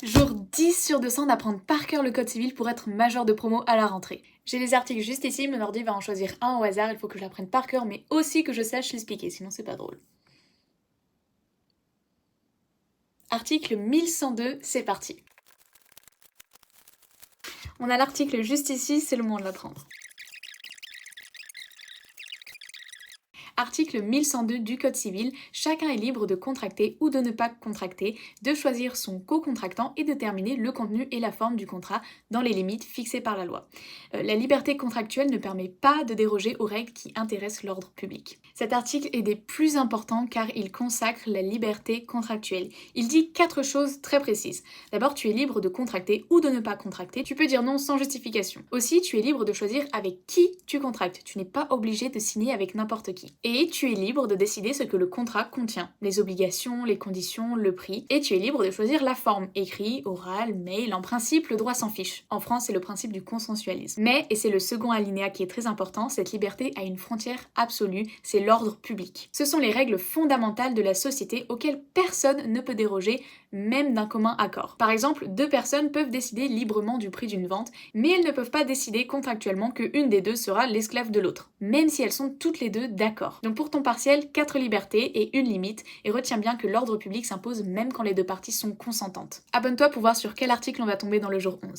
Jour 10 sur 200 d'apprendre par cœur le code civil pour être major de promo à la rentrée. J'ai les articles juste ici, mon ordi va en choisir un au hasard, il faut que je l'apprenne par cœur mais aussi que je sache l'expliquer, sinon c'est pas drôle. Article 1102, c'est parti. On a l'article juste ici, c'est le moment de l'apprendre. Article 1102 du Code civil, chacun est libre de contracter ou de ne pas contracter, de choisir son co-contractant et de déterminer le contenu et la forme du contrat dans les limites fixées par la loi. La liberté contractuelle ne permet pas de déroger aux règles qui intéressent l'ordre public. Cet article est des plus importants car il consacre la liberté contractuelle. Il dit 4 choses très précises. D'abord, tu es libre de contracter ou de ne pas contracter. Tu peux dire non sans justification. Aussi, tu es libre de choisir avec qui tu contractes. Tu n'es pas obligé de signer avec n'importe qui. Et tu es libre de décider ce que le contrat contient, les obligations, les conditions, le prix, et tu es libre de choisir la forme, écrit, oral, mail, en principe le droit s'en fiche. En France, c'est le principe du consensualisme. Mais, et c'est le second alinéa qui est très important, cette liberté a une frontière absolue, c'est l'ordre public. Ce sont les règles fondamentales de la société auxquelles personne ne peut déroger, même d'un commun accord. Par exemple, 2 personnes peuvent décider librement du prix d'une vente, mais elles ne peuvent pas décider contractuellement qu'une des deux sera l'esclave de l'autre, même si elles sont toutes les deux d'accord. Donc pour ton partiel, 4 libertés et une limite, et retiens bien que l'ordre public s'impose même quand les deux parties sont consentantes. Abonne-toi pour voir sur quel article on va tomber dans le jour 11.